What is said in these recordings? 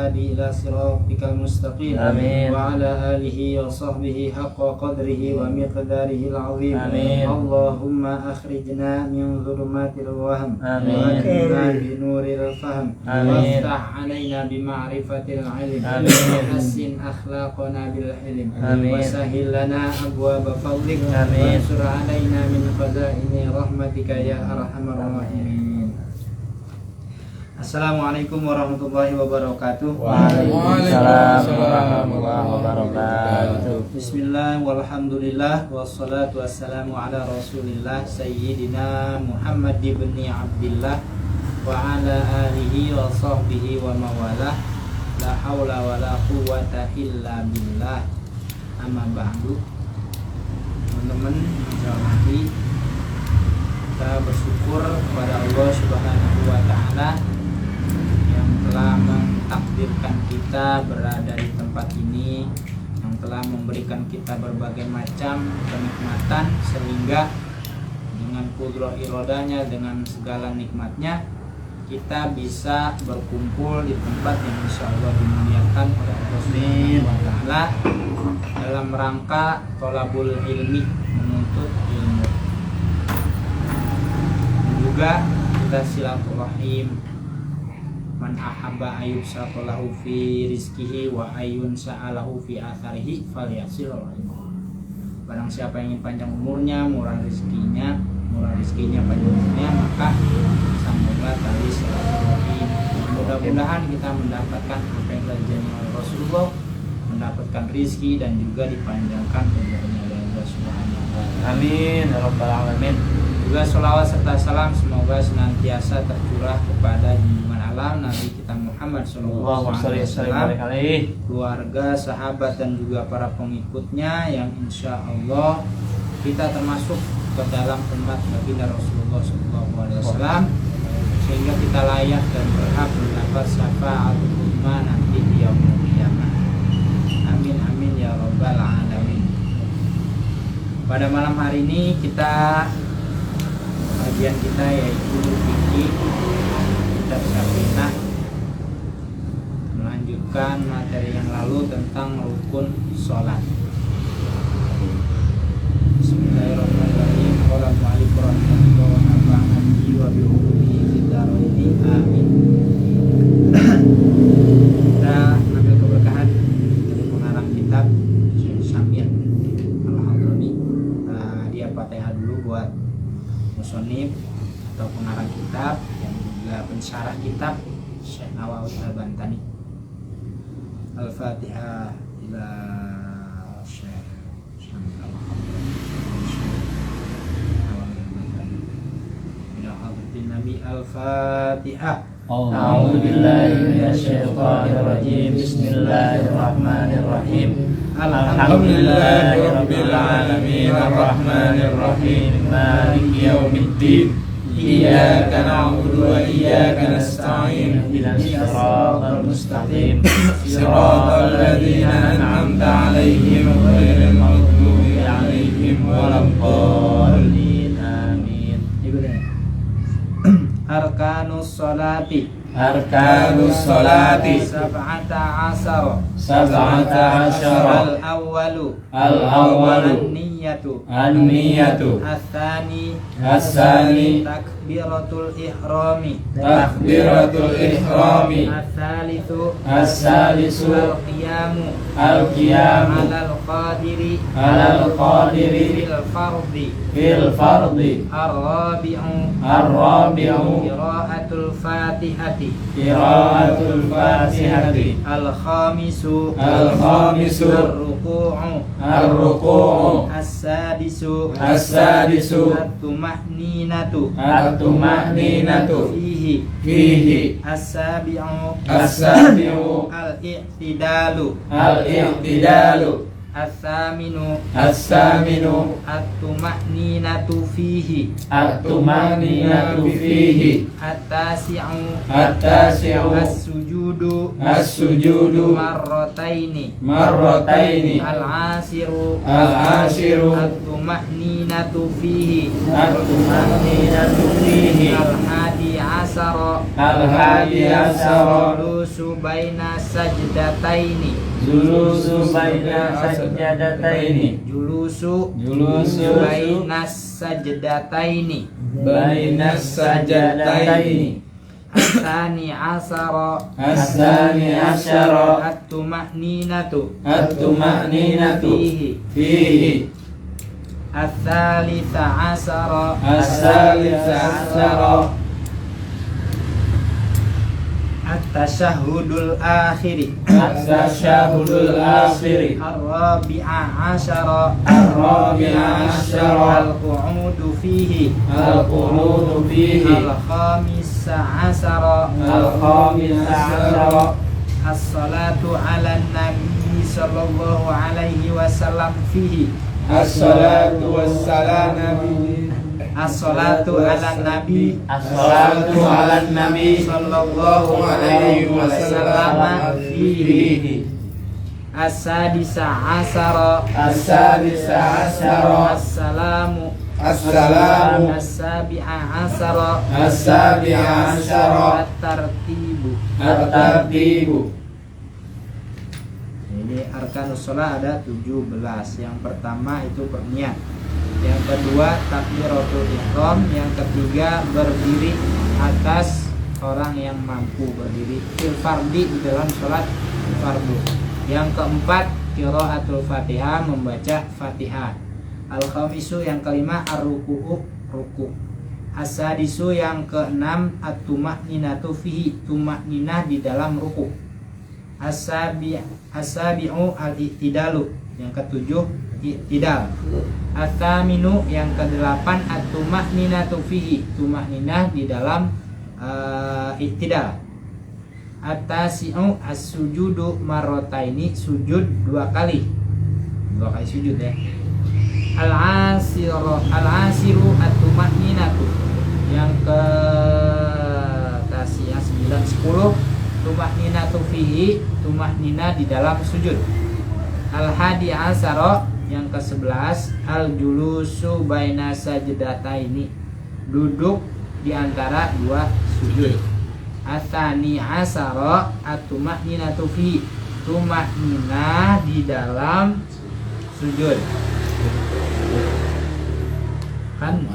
الهادي إلى صراطك المستقيم آمين. وعلى آله وصحبه حق قدره ومقداره العظيم آمين. اللهم أخرجنا من ظلمات الوهم آمين. وأكرمنا بنور الفهم آمين. وافتح علينا بمعرفة العلم آمين. وحسن أخلاقنا بالحلم آمين. وسهل لنا أبواب فضلك آمين. وانصر علينا من خزائن رحمتك يا أرحم الراحمين. Assalamualaikum warahmatullahi wabarakatuh. Waalaikumsalam warahmatullahi wabarakatuh. Bismillah walhamdulillah wassalatu wassalamu ala rasulillah Sayyidina Muhammad ibni Abdillah wa ala alihi wa sahbihi wa mawalah. La hawla wa la quwwata illa billah. Amma ba'du. Teman-teman menjawab, kita bersyukur kepada Allah Subhanahu wa ta'ala yang telah mentakdirkan kita berada di tempat ini, yang telah memberikan kita berbagai macam kenikmatan, sehingga dengan qudrah iradanya, dengan segala nikmatnya, kita bisa berkumpul di tempat yang insya Allah dimuliakan oleh Allah Subhanahu wa ta'ala dalam rangka thalabul ilmi, menuntut ilmu. Juga kita silaturahim, man ahabba ayub saqalahu fi rizkihi wa ayun sa'alahu fi atharihi falyasil rahim. Barang siapa yang ingin panjang umurnya, murah rezekinya, panjang umurnya, maka sambunglah tali silaturahim. Mudah-mudahan kita mendapatkan apa yang dijanjikan oleh Rasulullah, mendapatkan rizki dan juga dipanjangkan umurnya oleh Allah Subhanahu wa ta'ala. Amin ya rabbal alamin. Juga sholawat serta salam semoga senantiasa tercurah kepada junjungan alam Nabi kita Muhammad sallallahu alaihi wasallam, keluarga, sahabat dan juga para pengikutnya yang insya Allah kita termasuk ke dalam umat baginda Rasulullah sallallahu alaihi wasallam, sehingga kita layak dan berhak mendapat syafaatul uzma nanti di yaumul qiyamah. Amin amin ya rabbal alamin. Pada malam hari ini kita kajian kita yaitu fikih kitab Safinah, melanjutkan materi yang lalu tentang rukun sholat. Bismillahirrahmanirrahim. Qala mu'allif rahimahullah wa nafa'ana bihi wa bi ulumihi fid dharain. Amin. Kita ambil keberkahan dari pengarang kitab Samir Al-Hadrami. Dia Fatihah dulu buat musonif atau pengarang kitab yang juga pensyarah kitab Syekh Nawawi Al-Bantani. Al-Fatihah ila Syekh ila hadratin Nabi. Al-Fatihah. A'udzu billahi minasyaitonir rajim. Bismillahirrahmanirrahim. Alhamdulillahi rabbil alamin arrahmanir rahim maliki yaumiddin iyyaka na'budu wa iyyaka nasta'in ihdinas siratal mustaqim siratal ladzina an'amta 'alaihim ghairil maghdubi 'alaihim waladdallin. Amin. Arkanus sholati. Arkanus sholati Sab'ata asara. Al-awwalu An-niyatu. As-sani Takbiratul ihrami. As-salisu Al-qiyamu Alal qadiri Fil fardi. Ar-rabi'u Qira'atul fatihati. Al-khamisu Ar-ruku'u As-sadisu At-tuma'ninatu Fihi As-sabi'u Al-i'tidalu As-saminu At-tuma'ninatu fihi. At-tasi'u As-sujudu Marrataini. Al-asiru At-tuma'ninatu fihi. Al-hadiyatu Al-hadi asara Al-hadi asara Julusu baina sajdataini Julusu baina sajdataini Julusu baina sajdataini Baina sajadaini Asani asara Asani asyara At-tuma'ninatu At-tuma'ninatu Fihi Ats-tsalitsa asara As-salisa asyara At-tasyahhudul akhiri At-tasyahudul akhiri Ar-rabi'a asyara Ar-rabi'a asyara Al-qu'udu fihi Al-qunutu fihi Al-khamisa asyara Al-khamisa asyara As-salatu ala nabi sallallahu alaihi wasallam fihi As-salatu wassalamu As-salatu ala nabi As-salatu ala nabi sallallahu alaihi wasallam fihi As-sadisa asyara As-sadisa asyara Assalamu Assalamu As-sabi'a asyara As-sabi'a asyara At-tartibu At-tartibu Ini arkanus shalah ada 17. Yang pertama itu berniat. Yang kedua takbiratul ihram. Yang ketiga berdiri atas orang yang mampu berdiri fil fardi di dalam sholat fardu. Yang keempat qiraatul Fatihah, membaca Fatihah. Al-khamisu yang kelima ar-ruku'u, ruku'. As-sadisu yang keenam at-tuma'ninatu fihi, tuma'ninah di dalam ruku'. As-sabi'u al-i'tidalu, yang ketujuh i'tidal. At-thaminu yang kedelapan at-tuma'ninatu fihi, tuma'ninah di dalam i'tidal. At-tasi'u as-sujudu marrataini, sujud dua kali sujud ya. Al-asiru at-tuma'ninatu, yang ke tasiyah 9 10 tuma'ninatu fihi, tuma'ninah di dalam sujud. Al-hadi asara yang ke-11 al-julusu baina sajdataini, duduk di antara dua sujud. Atsani asara at-tuma'ninatu fihi, tuma'ninah di dalam sujud. Kan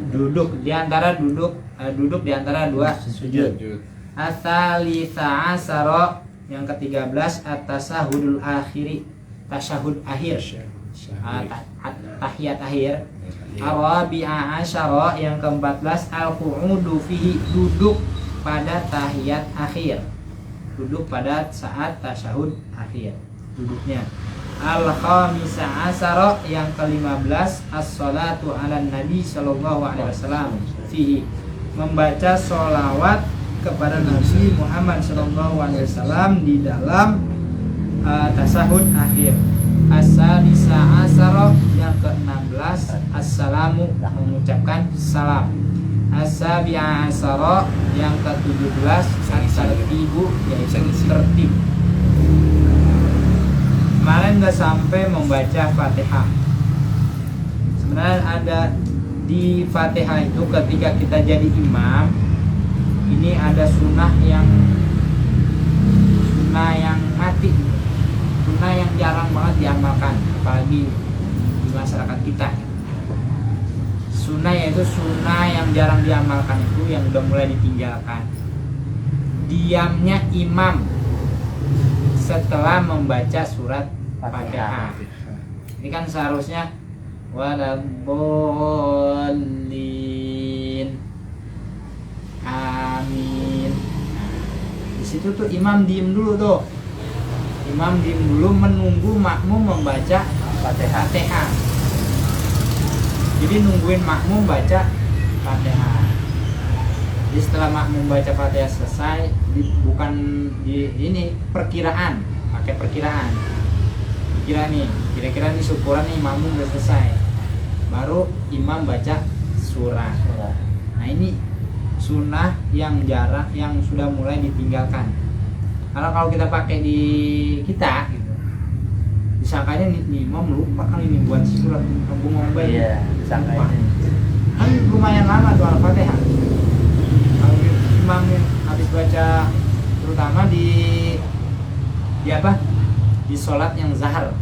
duduk di antara duduk di antara dua sujud. Ats-tsalitsah asyara yang ke-13 at-tasyahudul akhiri, tasyahud akhir, tahiyat akhir. Ar-rabi'a asyara yang ke-14 al-qu'udu fihi, duduk pada tahiyat akhir, duduk pada saat tasyahud akhir duduknya. Al-khamisa asyara yang ke-15 as-salatu ala nabi sallallahu alaihi wasallam fihi, membaca sholawat kepada Nabi Muhammad SAW di dalam tasahud akhir. As-sadisa asyara yang ke-16 assalamu, mengucapkan salam. As-sabi'a asyara yang ke-17 at-tartibu, yaitu tertib. Kemarin nggak sampai membaca Fatihah. Sebenarnya ada di Fatihah itu ketika kita jadi imam, ini ada sunnah yang mati, sunnah yang jarang banget diamalkan, apalagi di masyarakat kita. Sunnah yaitu sunnah yang jarang diamalkan, itu yang udah mulai ditinggalkan. Diamnya imam setelah membaca surat Fatihah. Ini kan seharusnya waladdallin, amin. Di situ tuh imam diem dulu tuh. Imam diem dulu menunggu makmum membaca Fatihah. Jadi nungguin makmum baca Fatihah. Jadi setelah makmum baca Fatihah selesai, bukan di ini perkiraan, pakai perkiraan. Kira-kira nih syukuran nih makmum udah selesai. Baru imam baca surah. Nah, ini sunnah yang jarang, yang sudah mulai ditinggalkan. Karena kalau kita pakai di kita gitu, disangkanya nih imam lupa kan ini buat surat kampung ngombe. Iya, disangkanya. Kan lumayan lama tuh Al-Fatihah. imam habis baca, terutama di apa? Di sholat yang zahar,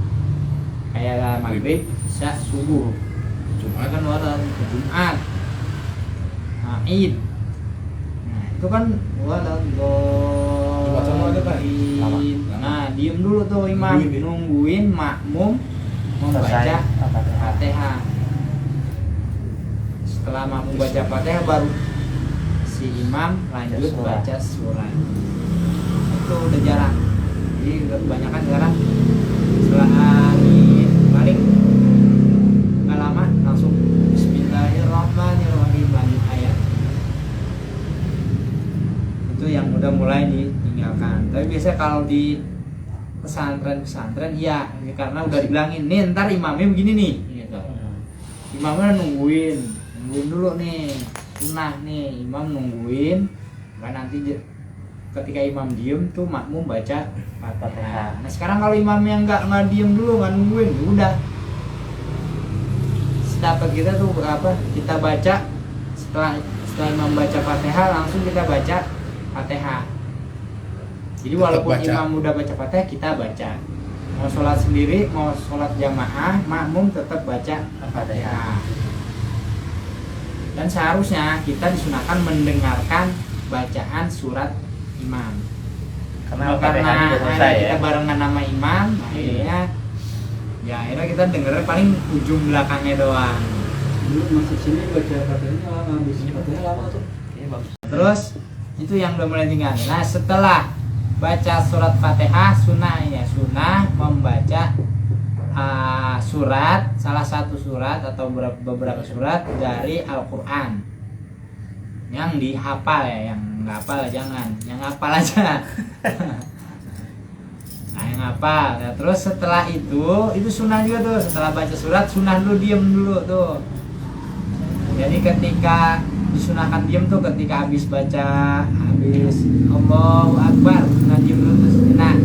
kayak maghrib, isya, subuh. Jumat kan wala Jumat, Id. Nah, itu kan wala Jumat sama ada, Pak? Nah, diem dulu tuh imam, nungguin makmum membaca Fatihah. Setelah makmum baca Fatihah baru si imam lanjut baca surat. Itu udah jarang. Jadi kebanyakan sekarang setelah paling nggak lama langsung Bismillahirrahmanirrahim lanjut ayat. Itu yang udah mulai ditinggalkan. Tapi biasanya kalau di pesantren ya karena udah dibilangin nih ntar imamnya begini nih gitu. Imamnya nungguin dulu nih sunnah nih, imam nungguin kan nanti ketika imam diem tuh makmum baca Fatihah. Nah sekarang kalau imamnya nggak diem dulu, nggak nungguin, udah dapat kita tuh apa, kita baca setelah imam baca Fatihah langsung kita baca Fatihah. Jadi walaupun imam udah baca Fatihah kita baca. Mau sholat sendiri, mau sholat jamaah, makmum tetap baca Fatihah. Dan seharusnya kita disunahkan mendengarkan bacaan surat imam. Karena kita barengan nama imam, akhirnya kita dengernya paling ujung belakangnya doang. Dulu masuk sini baca Fatihah lama, habis Fatihah lama tuh. Iya, bagus. Terus itu yang udah mulai tinggal. Nah setelah baca surat Fatihah sunnah membaca surat, salah satu surat atau beberapa surat dari Al-Quran yang dihafal ya, yang nggak hafal jangan, yang hafal aja. Nah yang hafal ya, terus setelah itu sunnah juga tuh, setelah baca surat sunnah dulu, diem dulu tuh. Jadi ketika disunahkan diem tuh ketika habis Allahu Akbar, nah diem dulu terus nah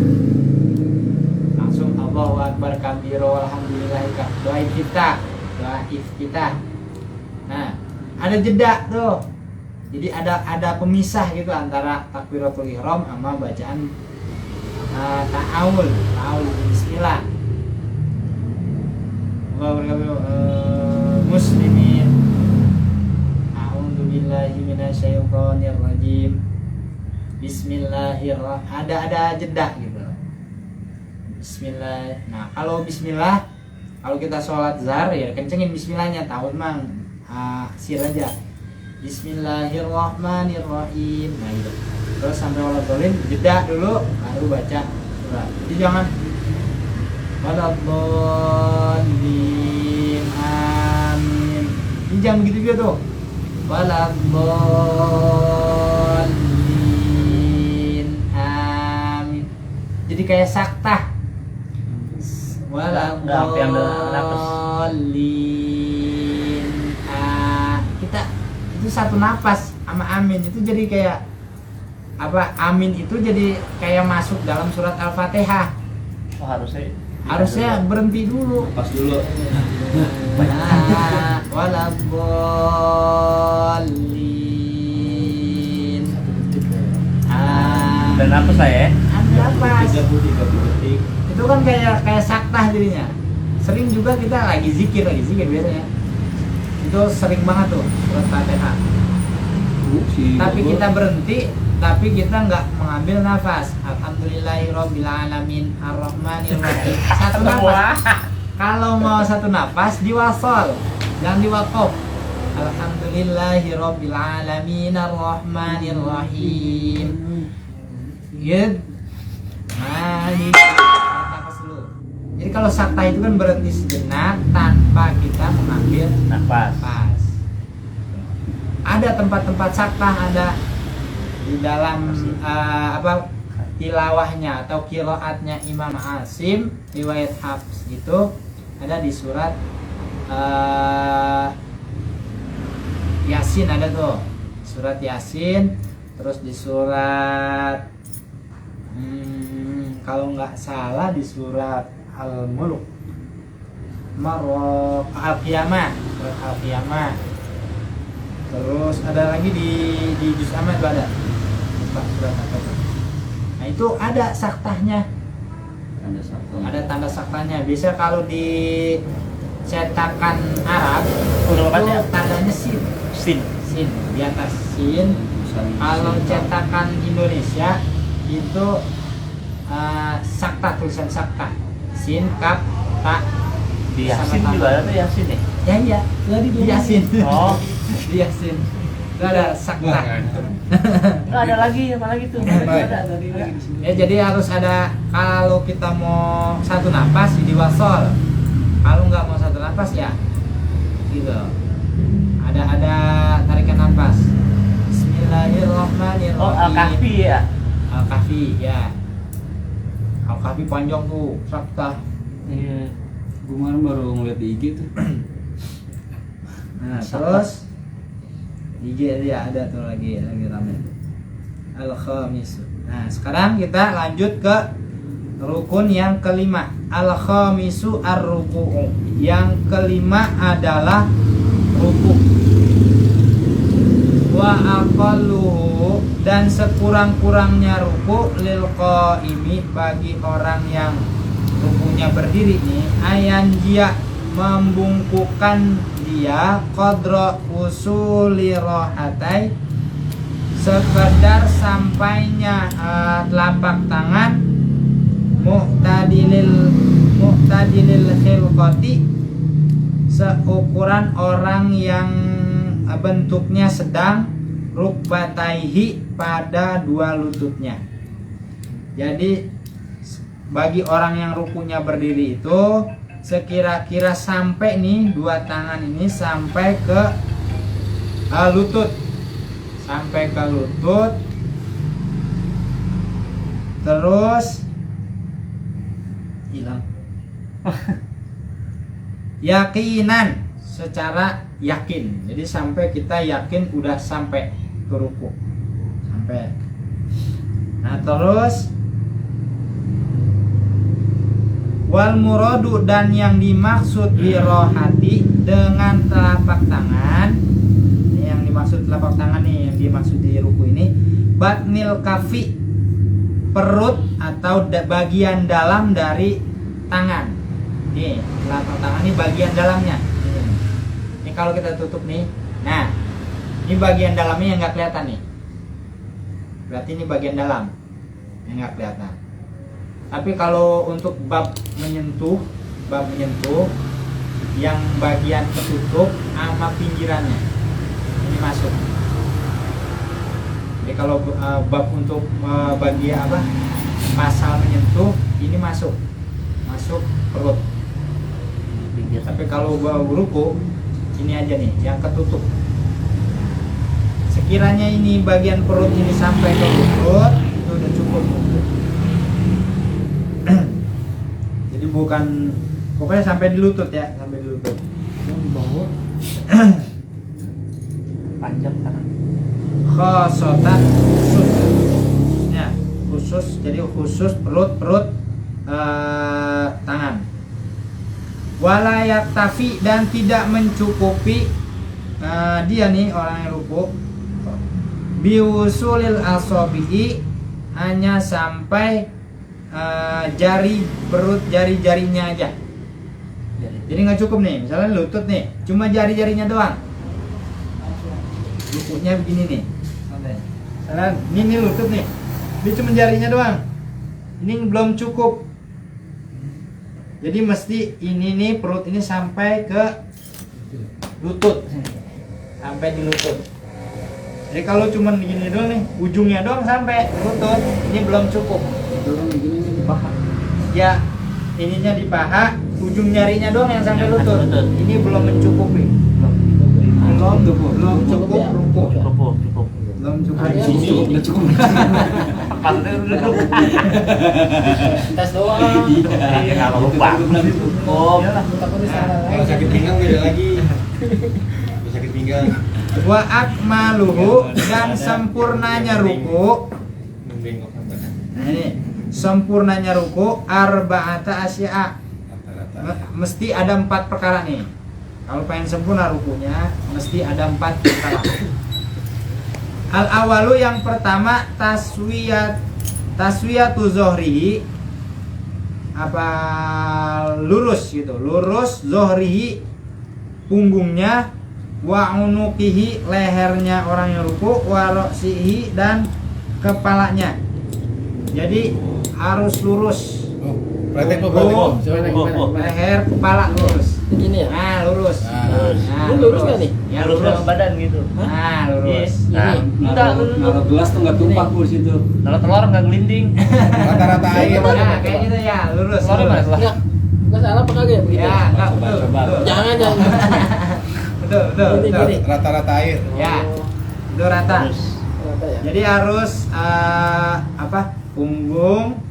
langsung Allahu Akbar kabiro alhamdulillah doa kita. Nah ada jeda tuh, jadi ada pemisah gitu antara takbiratul ihram sama bacaan ta'awul bismillah. Muslimin a'udzubillahi minasyaitonirrajim. Bismillahirrahmanirrahim. Ada jeda gitu. Bismillah. Nah, kalau bismillah, kalau kita sholat zahar ya kencengin bismillahnya, tahun mang sir aja. Bismillahirrahmanirrahim. Nah, gitu. Terus sampai waladhdallin jeda dulu baru baca surat. Jadi jangan waladhdallin amin. Ini jangan begitu juga tuh. Waladhdallin amin. Jadi kayak saktah. Waladhdallin kita itu satu napas sama amin itu jadi kayak apa, amin itu jadi kayak masuk dalam surat Al-Fatihah. Oh, harusnya berhenti dulu. Pas dulu. Waladhdallin. Dan apa saya? Ada apa? 30 detik. Itu kan kayak saktah jadinya. Sering juga kita lagi zikir biasanya. Itu sering banget tuh surat Fatihah. Tapi kita berhenti, tapi kita nggak mengambil nafas. Alhamdulillahirobbilalamin arrahmanirrahim. Satu nafas. Kalau mau satu nafas diwasol, jangan diwakof. Alhamdulillahirobbilalamin arrahmanirrahim. Gitu. Nah ini nafas dulu. Jadi kalau sakta itu kan berhenti sejenak tanpa kita mengambil nafas. Ada tempat-tempat sakta, ada di dalam tilawahnya atau kiroatnya Imam Asim riwayat Hafs itu ada di surat Yasin, ada tuh surat Yasin, terus di surat kalau nggak salah di surat Al-Mulk, Al-Qiyamah, surat Al-Qiyamah. Terus ada lagi di juz amma itu ada. Lupa surat apa itu. Nah itu ada saktahnya. Tanda satu. Ada tanda saktahnya. Biasa kalau di cetakan Arab Udah itu baca? tandanya sin. Sin. Sin di atas sin. Kalau cetakan Indonesia itu sakta, tulisan sakta. Sin, kaf, ta. Di sama Yasin tambah. juga ada tuh Yasin ya? Ya iya, Tadi di Yasin. Oh, Di Yasin. Itu ada sakta. enggak ada lagi, apa lagi tuh? Ada. Tadi lagi di sini. Ya jadi harus ada, kalau kita mau satu napas di wasol. Kalau nggak mau satu napas ya gitu. Ada tarikan napas. Bismillahirrahmanirrahim. Oh, Al-Kahfi ya? Al-Kahfi ya. Al-Kahfi panjang tuh, sakta. Iya. Kemarin baru ngeliat di IG tuh. Nah, terus IG dia ada tuh lagi rame. Al-Khamis. Nah, sekarang kita lanjut ke rukun yang kelima. Al-Khamisu ar-ruku'u. Yang kelima adalah ruku'. Wa aqalluhu, dan sekurang-kurangnya ruku' lil qaimi, bagi orang yang rukunya berdiri nih, ayan dia membungkukkan dia qadra usuli rohatai, sekedar sampainya telapak tangan mu'tadilil khilqati, seukuran orang yang bentuknya sedang, rukbataihi, pada dua lututnya. Jadi bagi orang yang rukunya berdiri itu sekira-kira sampai nih dua tangan ini sampai ke lutut, sampai ke lutut. Terus hilang. Yakinan, secara yakin. Jadi sampai kita yakin udah sampai ke ruku. Sampai. Nah, terus wal muradu, dan yang dimaksud birohati dengan telapak tangan, ini yang dimaksud telapak tangan nih, yang dimaksud di ruku ini, batnil kafi, perut atau bagian dalam dari tangan. Nih, telapak tangan ini bagian dalamnya. Ini kalau kita tutup nih, nah ini bagian dalamnya yang nggak kelihatan nih. Berarti ini bagian dalam yang nggak kelihatan. Tapi kalau untuk bab menyentuh yang bagian ketutup sama pinggirannya ini masuk. Jadi kalau bab untuk bagian apa pasal menyentuh ini masuk perut. Tapi kalau bab ruku ini aja nih yang ketutup. Sekiranya ini bagian perut ini sampai ke lutut, itu udah cukup. Jadi bukan, pokoknya sampai di lutut ya, sampai di lutut. Yang di bawah. Panjang tangan. Khosotan, khususnya khusus, jadi khusus perut tangan. Walayak tafi, dan tidak mencukupi dia nih orang yang ruku biusulil asobi'i, hanya sampai jari perut, jari-jarinya aja. Jadi nggak cukup nih, misalnya lutut nih, cuma jari-jarinya doang. Lututnya begini nih, misalnya ini lutut nih, dia cuma jarinya doang. Ini belum cukup. Jadi mesti ini nih perut ini sampai ke lutut, sampai di lutut. Jadi kalau cuma begini doang nih, ujungnya doang sampai lutut, ini belum cukup. Dorong begini nih di paha. Ya, ininya di paha, ujung jarinya doang yang sampai lutut. Ini belum mencukupi. Belum cukup ruku. Cukup. Belum cukup. Udah cukup. Pantai duduk. Tes doang. Iya, kalau lupa. Cukup. Kalau sakit pinggang beda lagi. Kalau sakit pinggang Wa akmaluhu, dan sempurnanya ruku. membengkok badan Nah ini, sempurnanya ruku arba'ata asya'a. rata-rata. Mesti ada 4 perkara nih. Kalau pengen sempurna rukunya mesti ada 4 salah. Al awalu yang pertama taswiyatu zohrihi, apa lurus gitu, lurus zohrihi punggungnya, wa unuqihi lehernya orang yang ruku, wa roksihi dan kepalanya. Jadi harus lurus. Punggung, leher, kepala lurus. Begini ya? Nah, lurus. Ini lurus nggak nih? Ya lurus sama badan gitu. Nah, lurus. Nah, Naruh gelas tuh nggak tumpah Bu di situ. Kalau telur nggak gelinding. Rata-rata air. Nah, kayak gitu ya, lurus. Telur mana lurus. salah? Nggak salah apa kagak ya begitu? Ya, enggak Coba, betul. coba. Betul. Jangan. Betul, betul, Gini, betul. gini. Rata-rata air. Ya. Itu rata. Rata ya? Jadi harus apa? Punggung.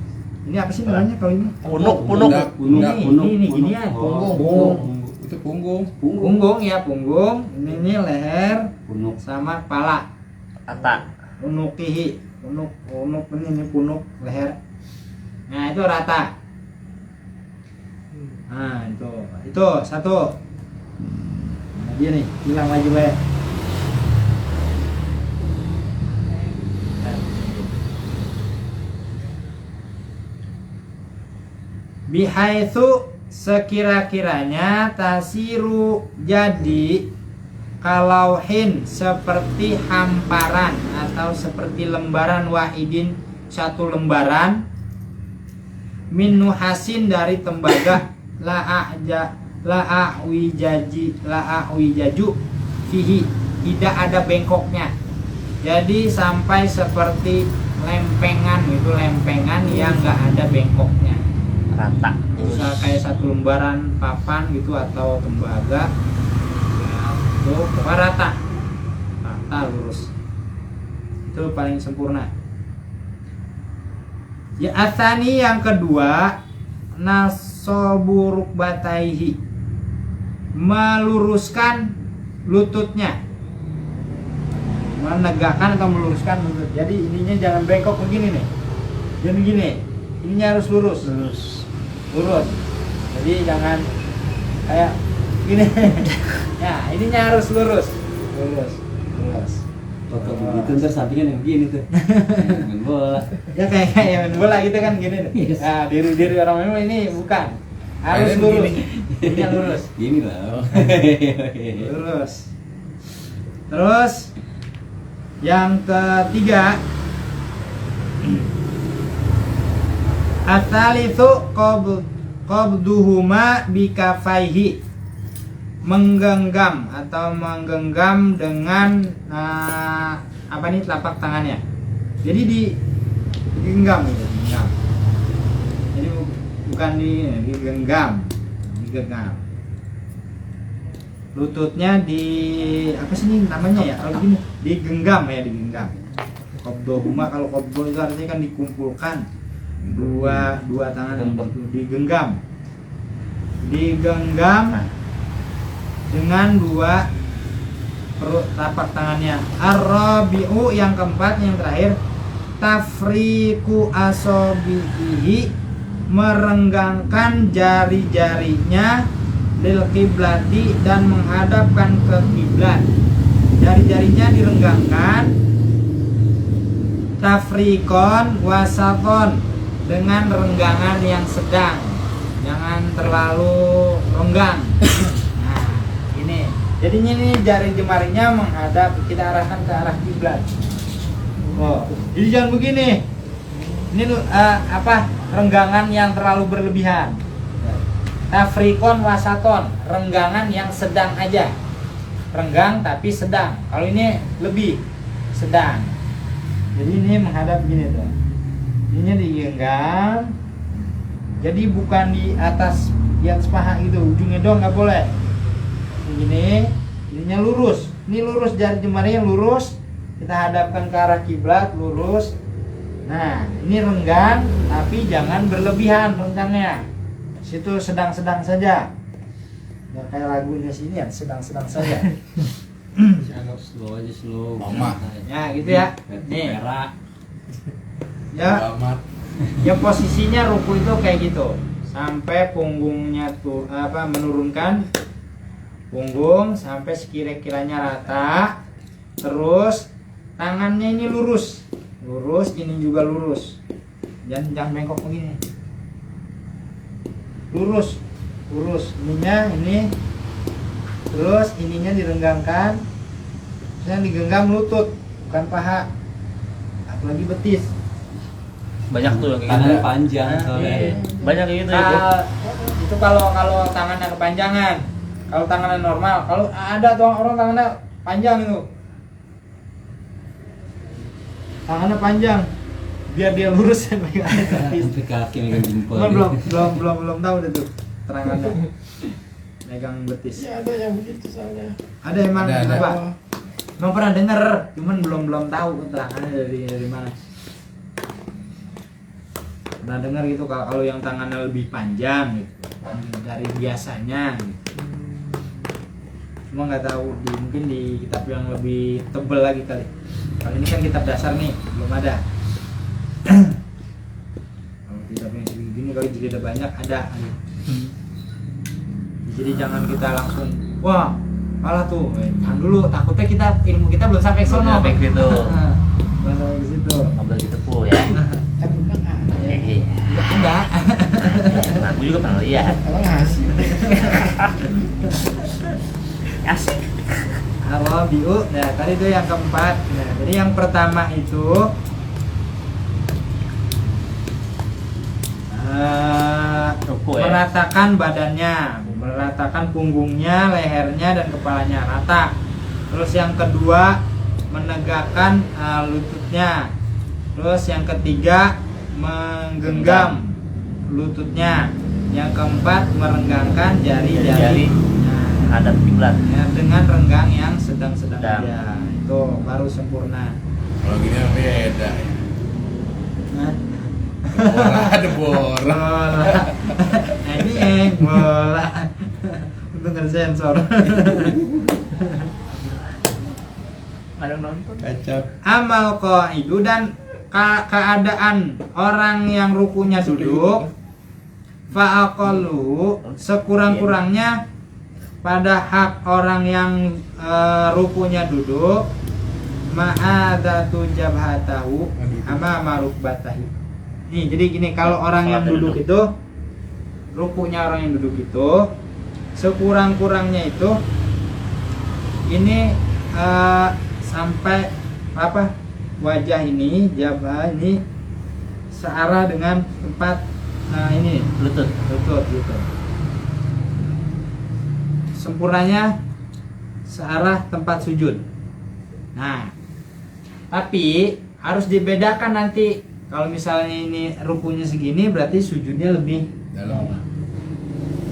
Ini apa sih namanya kalau ini? Punuk. Ini gini ya, punggung. Itu punggung. Punggung ya, punggung. Ini leher Punuk. sama kepala. Rata. Unukihi. Unuk ini punuk leher. Nah, itu rata. Nah, itu satu. Nah, dia nih, hilang lagi Bay. Bihaitsu sekira-kiranya tasiru jadi kalauhin seperti hamparan atau seperti lembaran wahidin satu lembaran min nuhasin dari tembaga la'ahwijaju fihi tidak ada bengkoknya. Jadi sampai seperti lempengan gitu, lempengan yang enggak ada bengkoknya. Rata. Bisa kayak satu lembaran papan gitu atau tembaga. Itu rata lurus. Itu paling sempurna. Ya atsani yang kedua nasobu rukbataihi, meluruskan lututnya, menegakkan atau meluruskan lutut. Jadi ininya jangan bengkok begini nih, jangan begini, ininya harus lurus. Jadi jangan kayak gini. Ya ininya harus lurus. Foto begitu ntar sampingnya yang begini tuh. Main bola. Ya kayak main bola gitu kan gini. Yes. Nah, diri orang memang ini bukan. Harus Mainnya lurus. begini. Ininya lurus. Gini lah. Lurus. Terus yang ketiga, atalitsu qabduhuma bikafaihi, menggenggam dengan apa nih telapak tangannya. Jadi digenggam gitu, digenggam. Jadi bukan digenggam. Lututnya apa sih ini namanya ya? Kalau gini digenggam. Qabduhuma, kalau qabdu itu artinya kan dikumpulkan. Dua tangan itu digenggam dengan dua perut telapak tangannya. Ar-rabi'u yang keempat, yang terakhir, tafriku asobihi, merenggangkan jari-jarinya lil kiblati, dan menghadapkan ke kiblat. Jari-jarinya direnggangkan tafrikon wasaton, dengan renggangan yang sedang, jangan terlalu renggang. Nah, ini. Jadinya ini jari jemarinya menghadap, kita arahkan ke arah kiblat. Oh, jadi jangan begini. Ini renggangan yang terlalu berlebihan. Tafrikon wasaton, renggangan yang sedang aja. Renggang tapi sedang. Kalau ini lebih sedang. Jadi ini menghadap begini tuh. Ininya digenggam. Jadi bukan di atas paha gitu, ujungnya doang nggak boleh. Begini, ininya lurus. Ini lurus, jari jemarinya lurus. Kita hadapkan ke arah kiblat, lurus. Nah, ini renggang tapi jangan berlebihan renggangnya. Situ sedang-sedang saja. Ya kayak lagunya sini ya, sedang-sedang saja. Slow aja, slow. Mama. Ya gitu ya. Nih. Perak. Ya. Ya posisinya ruku itu kayak gitu. Sampai punggungnya tuh menurunkan, Punggung sampai sekira-kiranya rata. Terus tangannya ini lurus. Lurus, ini juga lurus. Jangan bengkok begini. Lurus. Lurus. Ininya ini. Terus ininya direnggangkan. Yang digenggam lutut, bukan paha. Apalagi betis. Banyak tuh yang kayak Tangannya gitu. panjang soalnya. Iya. Banyak kayak gitu ya, Bu. Itu kalau tangannya kepanjangan. Kalau tangannya normal, kalau ada tuh orang tangannya panjang itu. Tangannya panjang. Biar dia lurus ya megang betis. Sampai kaki megang jempol. Belum tahu deh tuh terangannya. Megang betis. Ya ada yang begitu soalnya. Ada emang Ada. apa? Emang pernah denger, cuman belum tahu keterangannya dari mana. Pernah dengar gitu kalau yang tangannya lebih panjang gitu, dari biasanya gitu. Cuma nggak tahu mungkin di kitab yang lebih tebel lagi kali. Kalau ini kan kitab dasar nih, belum ada. Kalau kitab yang segini kalau jadi ada banyak ada. Jadi jangan kita langsung wah malah tuh, tahan dulu, takutnya kita ilmu kita belum sampai ke Belum sono. sampai ke situ. Belum sampai ke situ. Nggak boleh ditepuk ya. Tapi kan ada. Iya. Enggak. Nah, aku juga pernah lihat. Emang hasil. Asik. Halo Biu. Nah, tadi itu yang keempat. Nah, jadi yang pertama itu Ruku ya. meratakan badannya, meratakan punggungnya, lehernya dan kepalanya rata. Terus yang kedua menegakkan lututnya. Terus yang ketiga menggenggam lututnya. Yang keempat merenggangkan jari-jari. Nah, Hadap kiblat. ya, dengan renggang yang sedang-sedang Sedang. aja. Itu baru sempurna. Kalau gini mah beda. Nah, Bola ada bola. bola. Nah, ini bola. Untuk ngersensor. Ada nonton. Kacau. Amal qaidu dan keadaan orang yang rukunya duduk fa'aqallu sekurang-kurangnya pada hak orang yang rukunya duduk ma'adatu jabhatahu amama rukbatahi. Nih, jadi gini, kalau orang yang duduk itu rukunya orang yang duduk itu sekurang-kurangnya itu ini sampai apa wajah ini, jabah ini searah dengan tempat ini Lutut. lutut gitu. Sempurnanya searah tempat sujud. Nah, tapi harus dibedakan nanti. Kalau misalnya ini rukunya segini, berarti sujudnya lebih Dalam.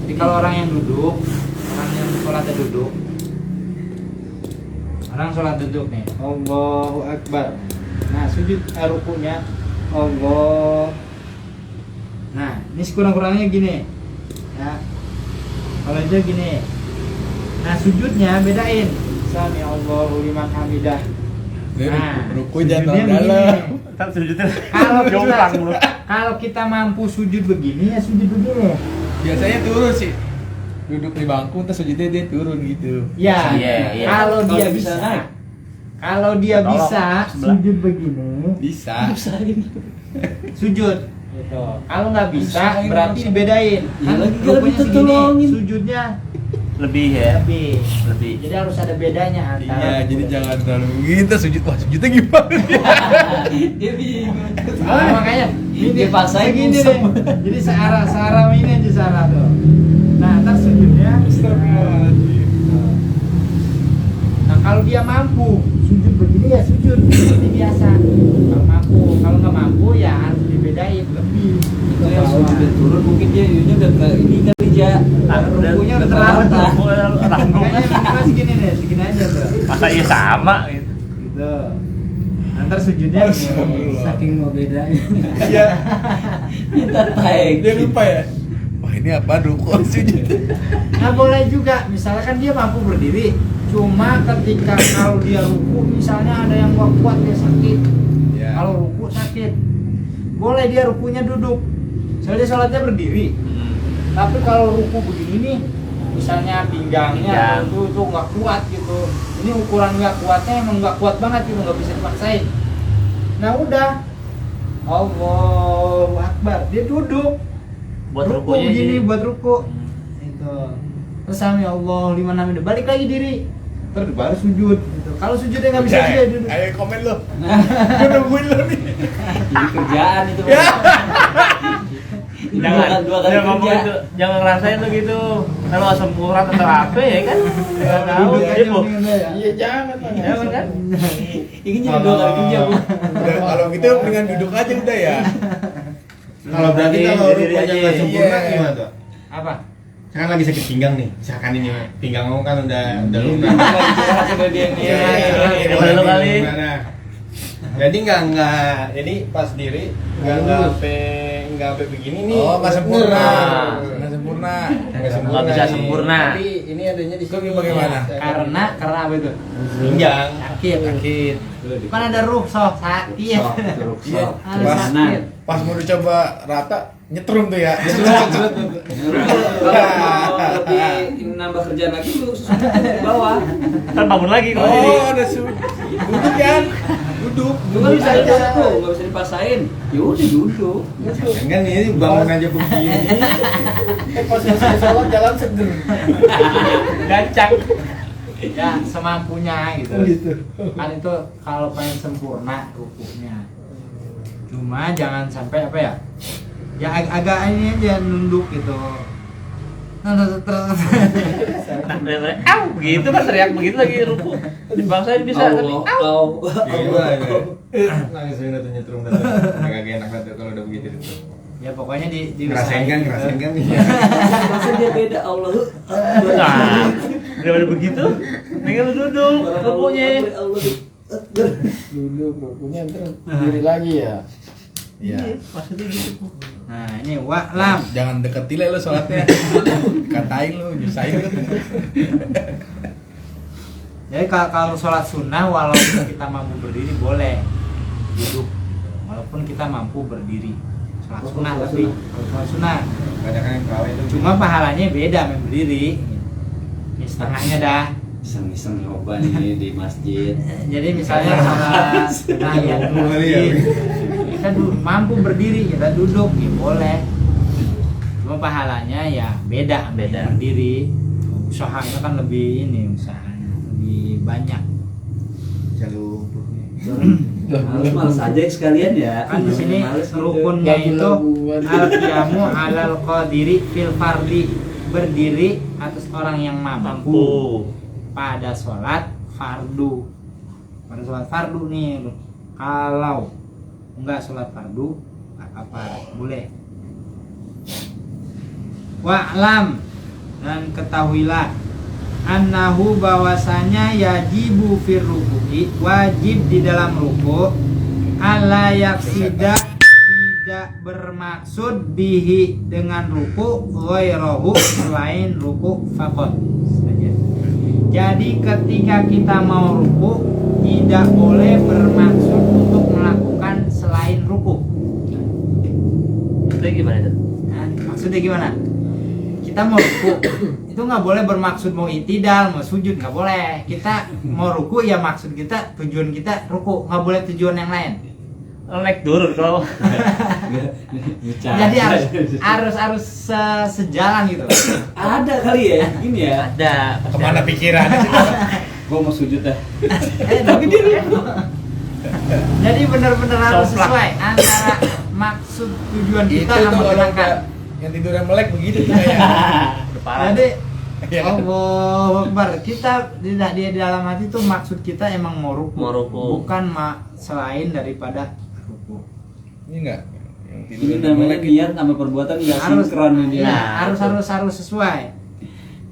Jadi kalau orang yang duduk, orang yang sholatnya duduk, orang sholat duduk nih, Allahu Akbar. Nah sujud rukunya Allah. Nah ini sekurang-kurangnya gini, ya. Kalau itu gini. Nah sujudnya bedain. Sami Allahu liman hamidah. Nah, Ruku jangan sujudnya dalam. begini. Kan sujudnya Kalau kita mampu sujud begini ya sujud begini. Biasanya turun sih. Duduk di bangku terus sujudnya dia turun gitu. Ya, Iya. kalau dia Kalau bisa, bisa naik. kalau dia Tolong, bisa sebelah. sujud begini, Bisa. sujud. Gitu. Kalau nggak bisa, Usahain berarti langsung. dibedain. Ya, lagi kalau rukunya segini, ditolongin. sujudnya lebih ya. lebih. Jadi harus ada bedanya antara. Iya, jadi jangan terlalu gitu sujud. Wah, sujudnya gimana? Dia bingung. Makanya Dia paksain begini ngusap. deh. Jadi searah ini aja searah tuh. Nah, ntar sujudnya. Nah, kalau dia mampu sujud begini ya sujud seperti biasa. Kalau mampu, kalau nggak mampu ya harus dibedain lebih. Kalau yang sujudnya turun mungkin dia iunya udah ke ini kali ja. Rukunya udah terlalu tuh. Makanya minimal segini deh, segini aja tuh. Masa iya sama gitu. Gitu. Nanti sujudnya Astagfirullah. Saking mau bedanya. Iya. Kita taek. Dia lupa ya. Wah, ini apa ruku sujud? nggak boleh juga, misalkan dia mampu berdiri, cuma ketika kalau dia ruku misalnya ada yang nggak kuat dia sakit, Ya. kalau ruku sakit, boleh dia rukunya duduk, soalnya dia sholatnya berdiri. Tapi kalau ruku begini nih misalnya pinggangnya tuh nggak kuat gitu. Ini ukuran nggak kuatnya emang nggak kuat banget gitu, nggak bisa dipaksain. Nah udah, Allahu Akbar, dia duduk Buat ruku rukunya gini jadi. buat ruku itu. Terus ya Allah 5 6 balik lagi diri, terus baru sujud gitu. Kalau sujudnya nggak bisa dia duduk. Ayo komen lo. Gue nungguin lo nih. Jadi kerjaan itu. Jangan ngomong itu, jangan ngerasain tuh gitu. Kalau asam urat atau apa ya kan? Enggak tahu. Duduk Iya, aja Bu. mendingan deh ya. Iya jangan lah. Jangan kan? Ini jadi 2 kali kerja, Bu. Udah, kalau gitu mendingan duduk aja udah ya. Kalau berarti Diri- kalau diri rupanya aja. nggak sempurna Iya. gimana tuh? Apa? Kan lagi sakit pinggang nih, misalkan ini pinggang kamu kan udah lunak. Coba dulu kali. Jadi jadi pas diri nggak sampai begini nih. Oh, nggak sempurna. Nah. Nggak sempurna. Nggak bisa nih. sempurna. Tapi ini adanya di Itu sini. bagaimana? Karena apa itu? Pinggang. Sakit. Kan ada rukhsah sakit. Iya. Ada Pas, sakit. pas mau dicoba rata, nyetrum tuh ya. Lebih nambah kerjaan lagi lu di bawah. Kan bangun lagi kalau diri. Oh, ada sujud. Duduk kan? Duduk. Lu kan bisa aja tuh, nggak bisa dipaksain. Ya udah duduk. Kan ini bangun aja begini. Pas selesai sholat jalan seger. Gancang. Ya semampunya gitu. Gitu. Kan itu kalau pengen sempurna rukunya. Cuma jangan sampai apa ya? Ya agak ini aja nunduk gitu. Au, begitu kan teriak begitu lagi ruku. Dipaksain bisa tapi au. Langsung udah nyetrum dah. Agak enak banget kalau udah begitu itu. Ya pokoknya di Ngerasain kan. Masa dia beda Allah. Nah, daripada begitu, tinggal lu duduk rukunya. Duduk rukunya ntar diri lagi ya. Iya. Maksudnya gitu. Nah, ini wa'lam. Jangan deket tile lo sholatnya. Katain lo, nyusahin lo. Jadi kalau sholat sunnah walaupun kita mampu berdiri boleh duduk. Walaupun kita mampu berdiri. Sholat sunnah tapi kalau sholat sunnah. Banyak kan yang kawin itu. Cuma pahalanya beda sama berdiri. Ya, setengahnya dah. Iseng-iseng nyoba nih di masjid. Jadi misalnya sholat tahiyat masjid, kita mampu berdiri, kita duduk, ya boleh. Cuma pahalanya ya beda berdiri. Usahanya kan lebih usahanya lebih banyak. Jalur. Males aja sekalian ya. Kan di sini Males gitu. rukunnya itu al-qiyamu alal qadiri fil fardi, berdiri atas orang yang mampu pada sholat fardu. Pada sholat fardu nih, kalau enggak sholat fardu apa boleh. Wa'lam, dan ketahuilah annahu bahwasanya yajibu fir ruku'i, wajib di dalam ruku' alla yaksida, tidak bermaksud bihi dengan ruku' ghairahu, selain ruku' faqat saja. Jadi ketika kita mau ruku' tidak boleh bermaksud untuk melakukan selain ruku'. Itu gimana itu? Nah, maksudnya gimana? Kita mau ruku itu nggak boleh bermaksud mau itidal, mau sujud, nggak boleh. Kita mau ruku ya maksud kita, tujuan kita ruku, nggak boleh tujuan yang lain. Naik turun kalau. Jadi harus sejalan gitu. Ada kali ya, gini ya. Ada. Kemana pikirannya sih? Gua mau sujud dah. Tapi dia ruku. Jadi benar-benar harus Soplak. sesuai antara maksud tujuan Itu kita tuh sama orang gerakan. yang tidurnya melek begitu tuh kayak. Parah. Jadi Iya. Allahu Akbar, kita tidak di dalam hati tuh maksud kita emang mau ruku, Mau ruku. bukan selain daripada ruku. Ini enggak. Yang Ini tidurnya namanya melek. niat sama perbuatan nggak Harus sinkron dia. ya, harus sesuai.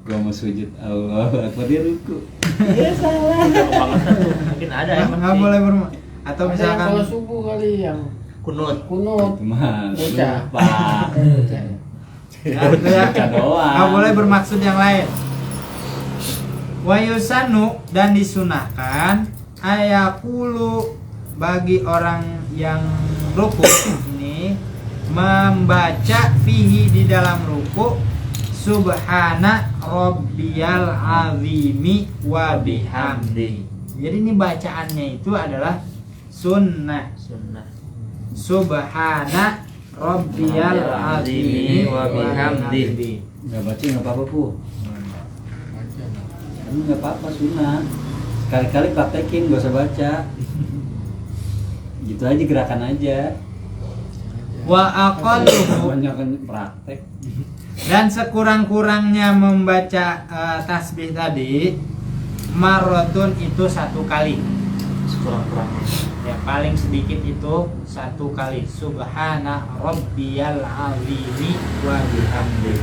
Gua mau sujud Allah Akbar dia ruku. Kebangetan tuh. Mungkin ada ya. Nggak boleh atau Ada yang misalkan kalau subuh kali yang Kunut. kunut. Itu mah Bocah. lupa. Bocah doang. nggak boleh bermaksud yang lain. Wa yusanu, dan disunahkan ayakulu bagi orang yang ruku ini membaca fihi di dalam ruku Subhana rabbiyal azimi wa bihamdi. Jadi ini bacaannya itu adalah sunnah. Subhana rabbiyal azimi wa bihamdi. Nggak baca nggak apa-apa pu. Ini nggak apa-apa sunnah. Sekali-kali praktekin gak usah baca. Gitu aja gerakan aja. Wa aqalluhu, Banyak praktek. dan sekurang-kurangnya membaca tasbih tadi marotun itu 1 kali. Sekurang-kurangnya. Ya paling sedikit itu 1 kali. Subhana rabbiyal azimi wa bihamdi.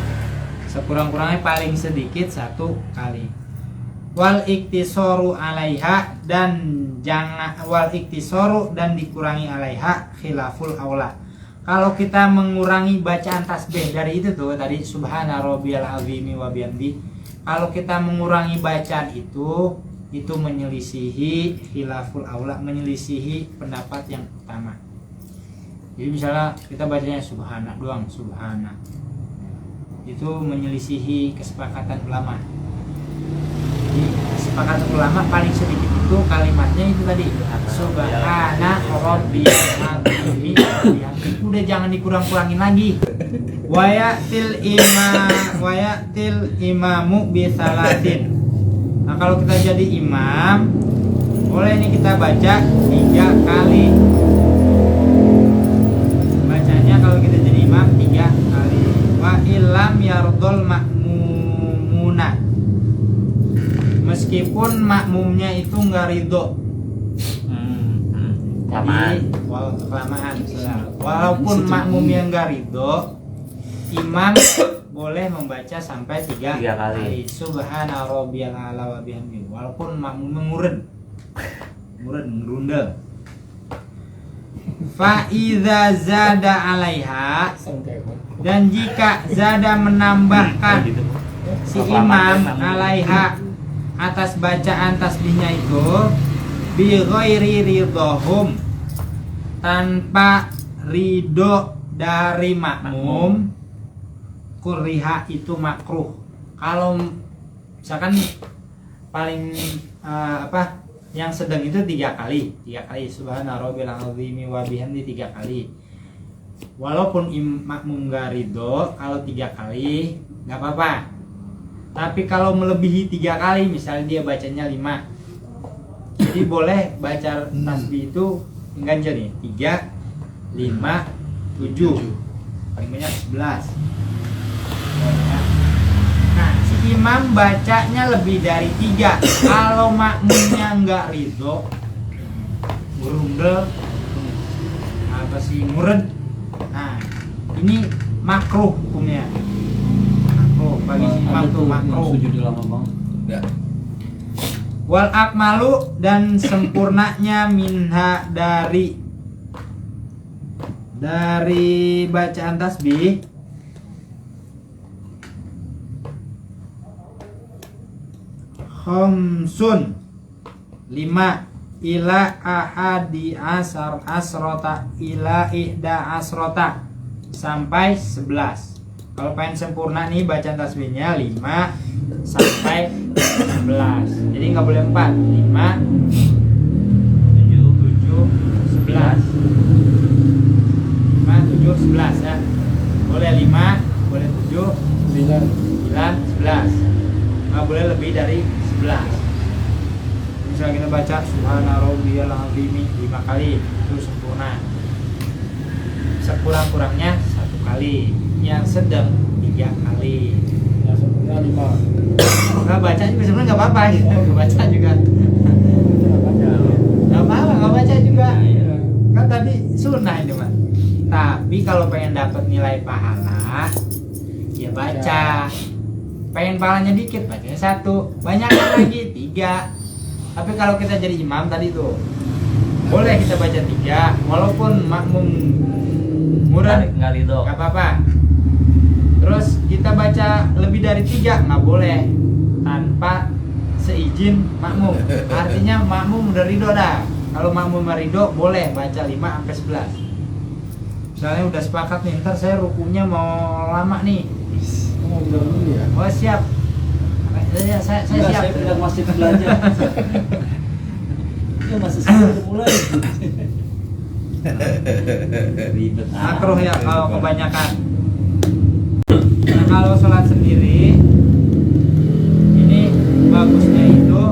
Sekurang-kurangnya paling sedikit 1 kali. Wal iktisoru alaiha, dan jangan wal iktisoru, dan dikurangi alaiha khilaful aula. Kalau kita mengurangi bacaan tasbih dari itu tuh tadi subhana rabbiyal azimi wa bihamdi, kalau kita mengurangi bacaan itu menyelisihi khilaful aula, menyelisihi pendapat yang utama. Jadi misalnya kita bacanya subhana doang, subhana, itu menyelisihi kesepakatan ulama. Jadi kesepakatan ulama paling sedikit itu kalimatnya itu tadi subhana rabbiyal azimi wa bihamdi. Udah jangan dikurang-kurangin lagi. Wayatil imamu bisalatin. Nah kalau kita jadi imam, boleh nih kita baca 3 kali. Bacanya kalau kita jadi imam 3 kali. Wa illam yardol makmumuna, meskipun makmumnya itu nggak ridho. Jadi kelamaan. Walaupun makmumnya nggak ridho, imam boleh membaca sampai 3 kali. Subhana rabbiyal a'la wa bihamdihi. Walaupun makmum merundel. Fa iza zada alaiha, dan jika zada menambahkan si imam alaiha atas bacaan tasbihnya itu bi ghairi ridhahum, tanpa ridho dari makmum, kuriha itu makruh. Kalau misalkan paling yang sedang itu 3 kali subhana rabbiyal azimi wa bihamdi 3 kali. Walaupun makmum gak ridho, kalau 3 kali nggak apa-apa. Tapi kalau melebihi 3 kali, misalnya dia bacanya 5, jadi boleh baca tasbih itu ganjil nih 3, 5, 7, paling banyak 11. Nah si imam bacanya lebih dari 3. Kalau makmumnya nggak ridho, gerundel apa sih mured, nah ini makruh hukumnya. Bagi si imam tuh makruh. Sujud lama banget. Enggak. Wal akmalu, dan sempurnanya minha dari bacaan tasbih khamsun 5 ila ahadi asrota ila ihda asrota sampai 11. Kalau pengen sempurna nih bacaan tasbihnya 5 sampai 11. Jadi nggak boleh 4, 5, 7, 11. 5, 7, 11 ya. Boleh 5, boleh 7, 9, 11. Nggak boleh lebih dari 11. Misalnya kita baca subhana rabbiyal azimi 5 kali, itu sempurna. Sekurang-kurangnya 1 kali. Yang sedang 3 kali. Ya sempurna 5. Nggak baca juga sebenarnya nggak apa-apa gitu. Nggak baca juga nggak apa-apa, nggak baca juga kan tadi sunnah itu mah. Tapi kalau pengen dapat nilai pahala ya baca. Pengen pahalanya dikit bacanya 1, banyak lagi 3. Tapi kalau kita jadi imam tadi tuh boleh kita baca 3, walaupun makmum murad nggak ridho, nggak apa-apa. Terus kita baca lebih dari 3 nggak boleh tanpa seizin makmum. Artinya makmum udah ridho dah. Kalau makmum ridho boleh baca 5 sampai 11. Misalnya udah sepakat nih, ntar saya rukunya mau lama nih, ngobrol dulu ya. Oh siap. Saya Enggak, siap. saya tidak masih belajar. Ya masih sudah mulai. Ribet. Makruh ya kalau kebanyakan. Nah, kalau sholat sendiri ini bagusnya itu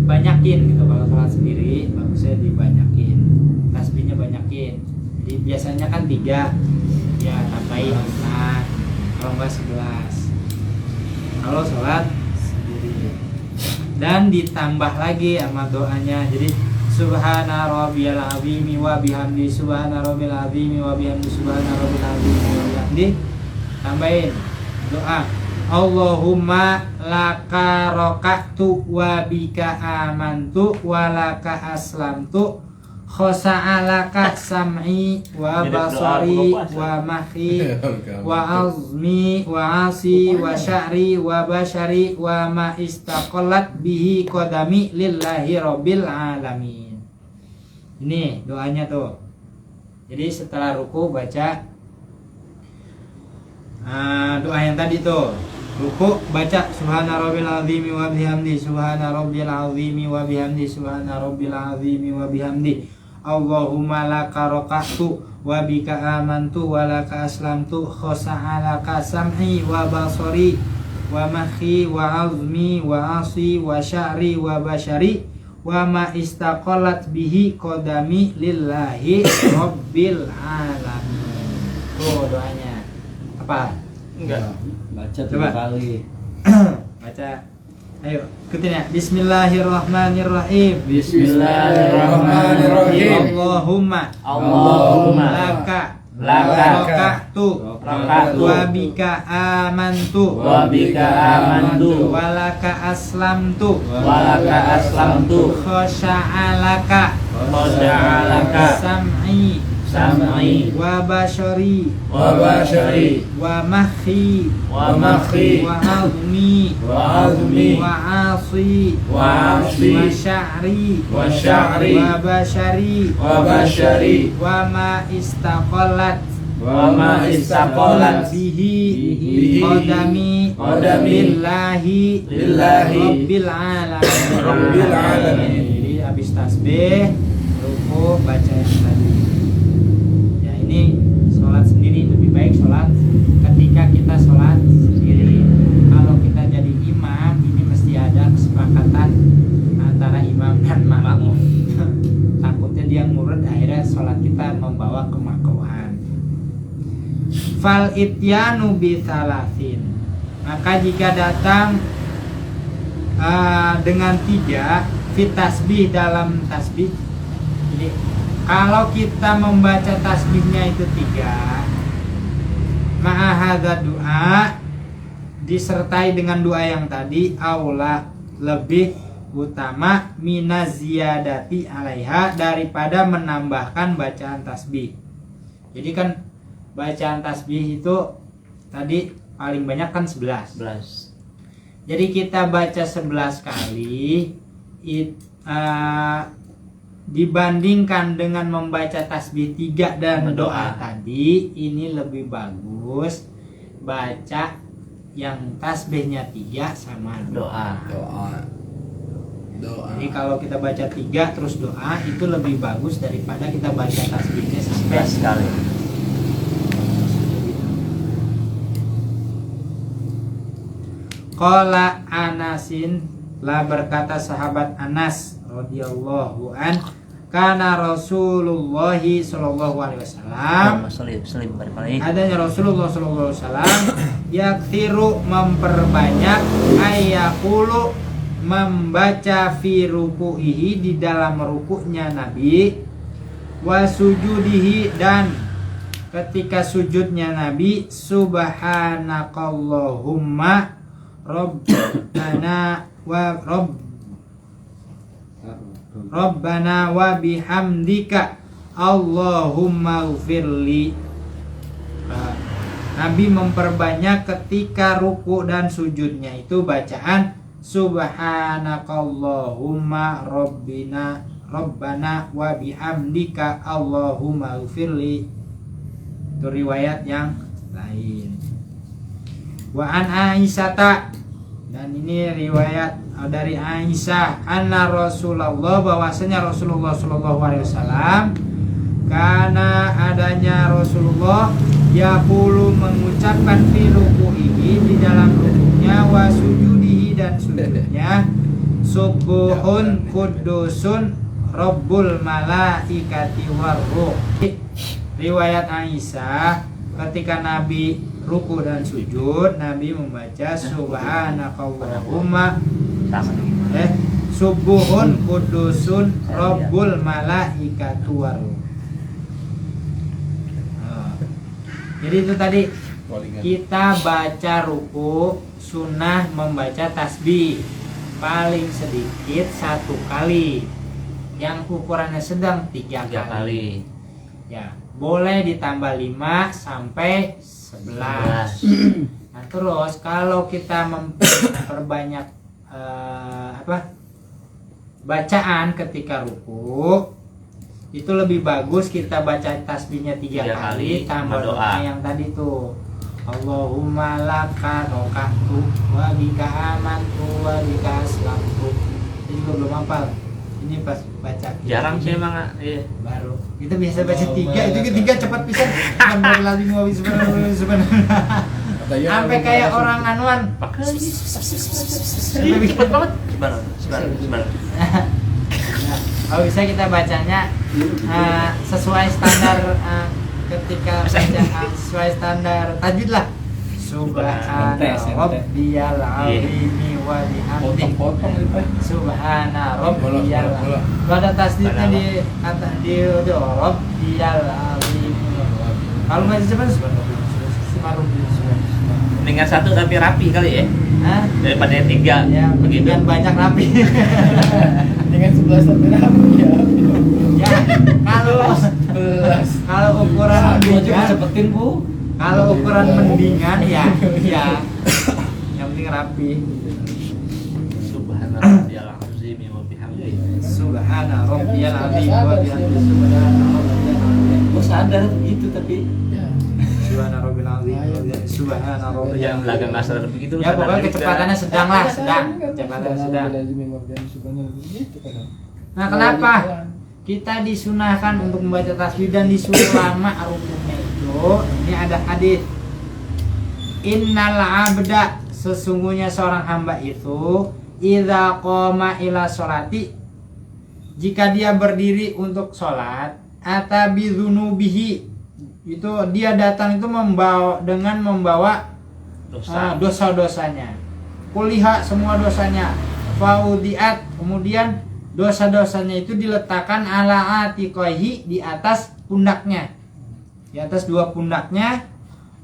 banyakin gitu. Kalau sholat sendiri bagusnya dibanyakin, tasbihnya banyakin. Jadi biasanya kan 3, ya tambahin 5, kalau enggak 11 kalau sholat sendiri. Dan ditambah lagi sama doanya. Jadi subhana rabbiyal azimi wa bihamdi, subhana rabbil azimi wa bihamdi, subhana rabbil azimi wa bihamdi. Tambahin doa Allahumma laka roka'tu wa bika amantu wa laka aslamtu khosa'alaka sam'i wa basari wa mahi wa azmi wa asi wa sya'ri wa bashari wa ma istaqallat bihi qadami lillahi rabbil alamin. Ini doanya tuh. Jadi setelah ruku baca doa yang tadi tuh. Ruku baca subhana rabbil azimi wa bihamdi, subhana rabbil azimi wa bihamdi, subhana rabbil azimi wa bihamdi. Allahumma laka roka'tu wa bika amantu wa laka aslamtu khosa'alaka sam'i wa basari wa mahi wa azmi wa asi wa sya'ri wa bashari wa ma istaqallat bihi qadami lillahi rabbil alamin. Tuh doanya. Apa? Enggak. Baca 3 Coba. kali. Baca. Ayo, ikutin ya. Bismillahirrahmanirrahim. Bismillahirrahmanirrahim. Allahumma laka roka'tu wa bika amantu wa laka aslamtu khosya'alaka sam'i wa bashari wa mahi wa azmi wa asi wa sya'ri wa bashari wa ma istaqallat bihi qadami lillahi rabbil alamin. Jadi habis tasbih ruku baca yang tadi. Ya ini sholat sendiri, lebih baik sholat ketika kita sholat sendiri. Kalau kita jadi imam, ini mesti ada kesepakatan antara imam dan makmum. Takutnya dia ngurut, akhirnya sholat kita membawa kemakruhan. Fal ityanu bi salasin, maka jika datang dengan 3 fit tasbih dalam tasbih. Jadi kalau kita membaca tasbihnya itu 3 ma'ahadza doa disertai dengan doa yang tadi, aula lebih utama minaz ziyadati alaiha daripada menambahkan bacaan tasbih. Jadi kan bacaan tasbih itu tadi paling banyak kan 11. Jadi kita baca 11 kali dibandingkan dengan membaca tasbih 3 dan doa tadi, ini lebih bagus baca yang tasbihnya 3 sama doa. Jadi kalau kita baca 3 terus doa itu lebih bagus daripada kita baca tasbihnya 11 kali. Qala Anasin, lah berkata sahabat Anas radhiyallahu an, kana Rasulullah sallallahu alaihi wasallam, adanya Rasulullah sallallahu alaihi wasallam yaktiru memperbanyak ayaqulu membaca fi ruku'ihi di dalam rukuknya Nabi, wa sujudihi dan ketika sujudnya Nabi, subhanakallahumma Rabbana wa bihamdika Allahumma ghfirli. Nabi memperbanyak ketika ruku dan sujudnya itu bacaan subhanakallahumma Rabbana wa bihamdika Allahumma ghfirli. Itu riwayat yang lain. Wa an Aisyata, dan ini riwayat dari Aisyah, anna Rasulullah, bahwasanya Rasulullah sallallahu alaihi wasallam, karena adanya Rasulullah yaqulu, mengucapkan fi ruku'ihi, di dalam ruku'nya, wa sujudihi, dan sujudnya, subuhun kudusun rabbul malaikati warruh. Riwayat Aisyah, ketika Nabi ruku dan sujud, Nabi membaca subhanakallahumma subuhun kudusun rabbul malaikatu waruh. Jadi itu tadi kita baca ruku, sunnah membaca tasbih paling sedikit 1 kali, yang ukurannya sedang 3 kali. Ya, boleh ditambah 5 sampai 11. Nah, terus kalau kita memperbanyak bacaan ketika ruku, itu lebih bagus kita baca tasbihnya 3 kali tambah doa yang tadi tuh, Allahumma laka rokahtu wa bika amantu wa bika aslamtu. Ini juga belum hafal. Ini pas baca jarang sih emang, iya. Baru kita biasa baca 3, itu ketiga cepat pisan. Sampai kayak orang anuan. Cepet banget. Sebentar. Kalau bisa kita bacanya sesuai standar ketika bacaan sesuai standar tajwid lah. Subhana rabbiyal azimi wa bihamdihi. Subhana rabbiyal azim. Kalau ada tasdidnya di kata di rabbiyal azim. Kalau baca cepat Dengan 1 tapi rapi kali ya. Daripada 3 ya, begitu. dengan banyak rapi. Dengan 11 sampai rapi ya. Ya, kalau ukuran mendingan, cepetin Bu. kalau ukuran mendingan ya, yang penting rapi. Subhana rabbiyal azim wa bihamdihi. Subhana rabbiyal azim wa bihamdihi. Subhana rabbiyal azim. Gua sadar gitu tapi Subhana rabbiyal azim. Subhana rabbiyal Yang belakang nggak sadar begitu. Ya pokoknya kecepatannya sedang lah, sedang. Kecepatannya sedang. Nah, kenapa kita disunahkan untuk membaca tasbih dan disuruh lama rukunya itu? Ini ada hadis. Innal abda, sesungguhnya seorang hamba itu, idza qama ila sholati, jika dia berdiri untuk sholat, atabi dzunubihi, itu dia datang itu membawa dosa-dosanya. Kulihat semua dosanya. Faudiat, kemudian dosa-dosanya itu diletakkan ala atiqaihi, di atas pundaknya, di atas 2 pundaknya.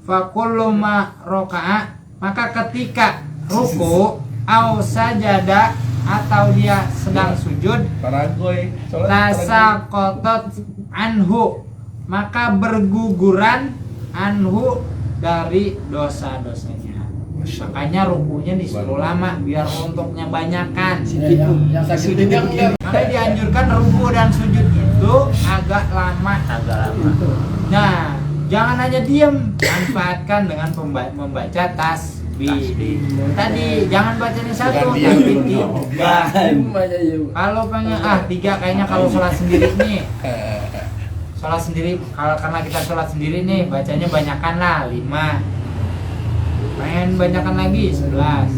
Fakullu ma roka'a, maka ketika ruku au sajada, atau dia sedang sujud, tasaqatat anhu, maka berguguran anhu, dari dosa-dosanya. Makanya rukunya disuruh lama biar untuknya banyakan. Yang sakit yang Makanya dianjurkan ruku dan sujud itu agak lama. Nah, jangan hanya diam, manfaatkan dengan membaca tasbih. Tadi jangan bacanya 1 tapi 3. Kalau pengen 3 kayaknya kalau sholat sendiri nih. Sholat sendiri, karena kita sholat sendiri nih, bacanya banyakan lah 5. Pengen banyakan lagi 11.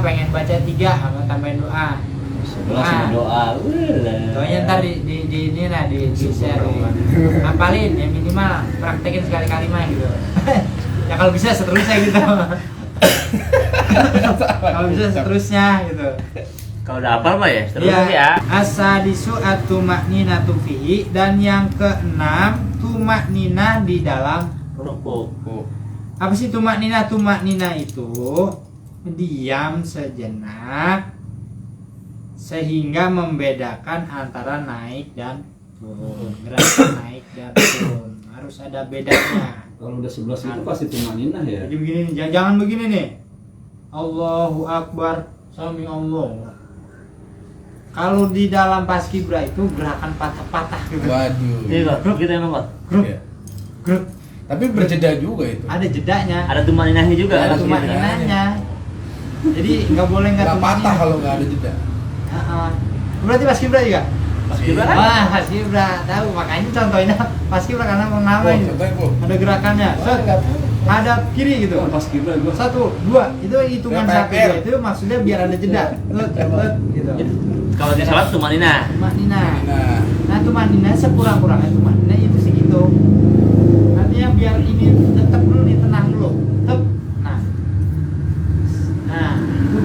Pengen baca 3 sama tambahin doa. 11 sama doa. Doanya ntar di share. Hafalin ya, minimal praktekin sekali-kali mah gitu. Ya kalau bisa seterusnya gitu. Kalau bisa seterusnya gitu. Kalau udah hafal mah ya, terus Ya, ya. asadisu atumakninatu fihi, dan yang ke-6 tumakninah di dalam Ruku. Apa sih tumakninah? Tumakninah itu diam sejenak sehingga membedakan antara naik dan turun. Gerakan naik dan turun harus ada bedanya. Kalau udah 11 itu pasti tumaninah ya. Jadi begini nih, jangan begini nih. Allahu Akbar, sami Allah. Kalau di dalam paskibra itu gerakan patah-patah gitu. Waduh. Iya, grup gitu emang kok. Grup. Iya. Grup. Tapi berjeda juga itu. Ada jedanya, Ada tumaninahnya juga. ada Mas Gibran. tumaninahnya. Jadi nggak boleh nggak Nggak patah tumaninah. kalau nggak ada jeda. Berarti Mas Gibran juga? Mas Gibran. Wah, Mas Gibran tahu, makanya contohnya Mas Gibran karena mengenal Oh, ini. contohnya, Bu. Ada gerakannya. Set, ada kiri gitu. Pas Gibran gua. 1, 2, itu hitungan PPR. 1 2 itu maksudnya biar ada jeda. Let, gitu. Kalau di sholat tumaninah. Tumaninah. Nah, Nah, tumaninah sekurang-kurangnya tumaninah itu segitu. Artinya biar ini tetap dulu nih, tenang dulu. Tetap. Nah. Nah, itu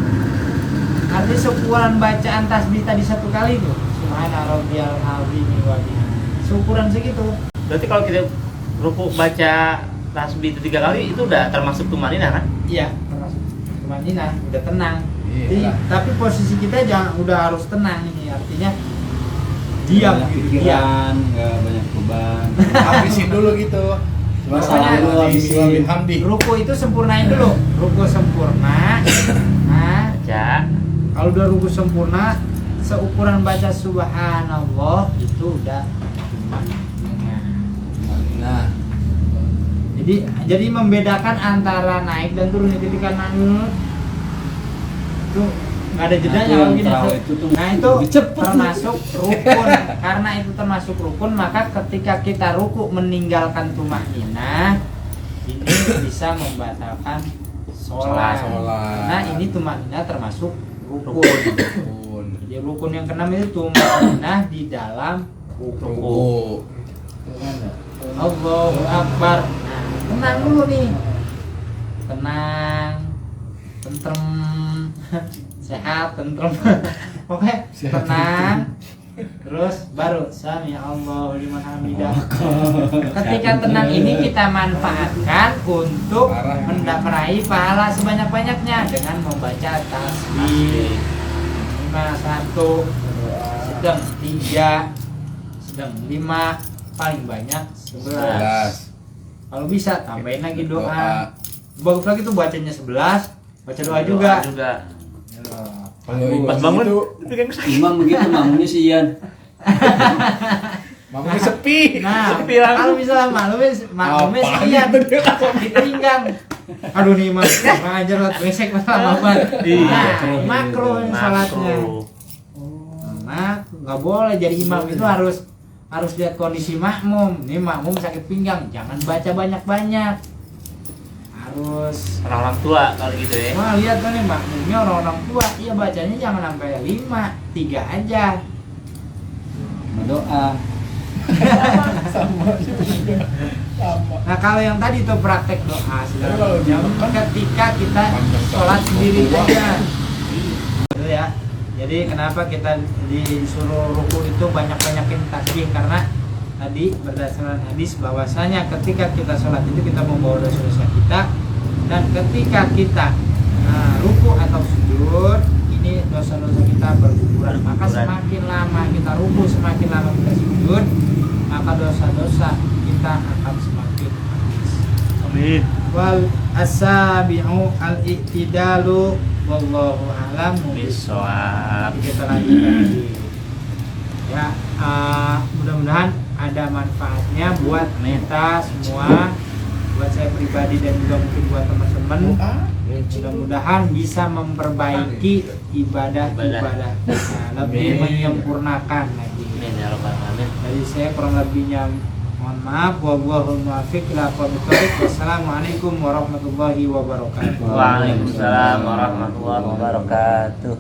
artinya seukuran bacaan tasbih tadi 1 kali tuh. Subhana rabbiyal azim wa bihamdihi. Seukuran segitu. Berarti kalau kita ruku baca tasbih itu 3 kali itu udah termasuk tumaninah kan? Iya, termasuk tumaninah, udah tenang. Iya. Jadi, tapi posisi kita jangan udah harus tenang ini, artinya diam Banyak gitu, diam. pikiran, nggak banyak beban. habisin dulu gitu. Pokoknya Subhanallah. Ruku itu sempurnain dulu, ruku sempurna. Nah, Baca. kalau udah ruku sempurna, seukuran baca subhanallah itu udah tumaninah. Nah, Jadi membedakan antara naik dan turun. Ketika naik itu nggak ada jedanya Nah, kalau gini. terawih itu tuh Nah itu lebih cepet. termasuk rukun. Karena itu termasuk rukun, maka ketika kita ruku meninggalkan tumaninah, ini bisa membatalkan sholat. Sholat. Nah ini tumaninah termasuk rukun. pun. Jadi rukun yang keenam itu tumaninah di dalam ruku. Ruku. Allahu Akbar. Nah, tenang dulu nih. Tenang. Tentrem. Sehat, tentrem. Oke, tenang. Terus baru sami Allahu liman hamidah. Ketika tenang ini kita manfaatkan untuk meraih pahala sebanyak-banyaknya dengan membaca tasbih. 5, 1, sedang 3, sedang 5, paling banyak 11. Kalau bisa tambahin lagi doa. Bagus lagi tuh bacanya 11, baca doa juga. Kalau Pas imam bangun itu itu kan Imam begitu, makmumnya si Ian. mamanya sepi. Nah, Sepi lah. kalau misalnya maklumin Apaan sekian itu dia? di pinggang. Aduh nih mas, ngajar buat besek masalah banget. Nah, makro salatnya. Nah, nggak boleh jadi imam itu harus lihat kondisi makmum. Nih makmum sakit pinggang, jangan baca banyak-banyak. Harus orang tua kalau gitu ya. wah lihat kan nih makmumnya orang-orang tua, iya bacanya jangan sampai 5, 3 aja. Berdoa. Sama. Nah kalau yang tadi tuh praktek doa segala Kalau di macam Mekah, ketika kita sholat sendiri aja itu ya. Jadi kenapa kita disuruh ruku itu banyak-banyakin tasbih, karena tadi berdasarkan hadis bahwasanya ketika kita sholat itu kita membawa dosa-dosa kita, dan ketika kita ruku atau sujud ini dosa-dosa kita berguguran. Maka semakin lama kita ruku, semakin lama kita sujud, maka dosa-dosa kita akan semakin habis. Amin. Wal asabi'u al-i'tidalu wallahu a'lam Bisawab. Kita lanjutkan lagi. Ya, mudah-mudahan ada manfaatnya buat kita semua, buat saya pribadi dan juga mungkin buat teman-teman. Mudah-mudahan bisa memperbaiki ibadah kita, lebih menyempurnakan lagi. Amin ya rabbal alamin. Dari saya kurang lebihnya mohon maaf. Wallahul muwaffiq ila aqwamit thoriq. Wassalamualaikum warahmatullahi wabarakatuh. Waalaikumsalam warahmatullahi wabarakatuh.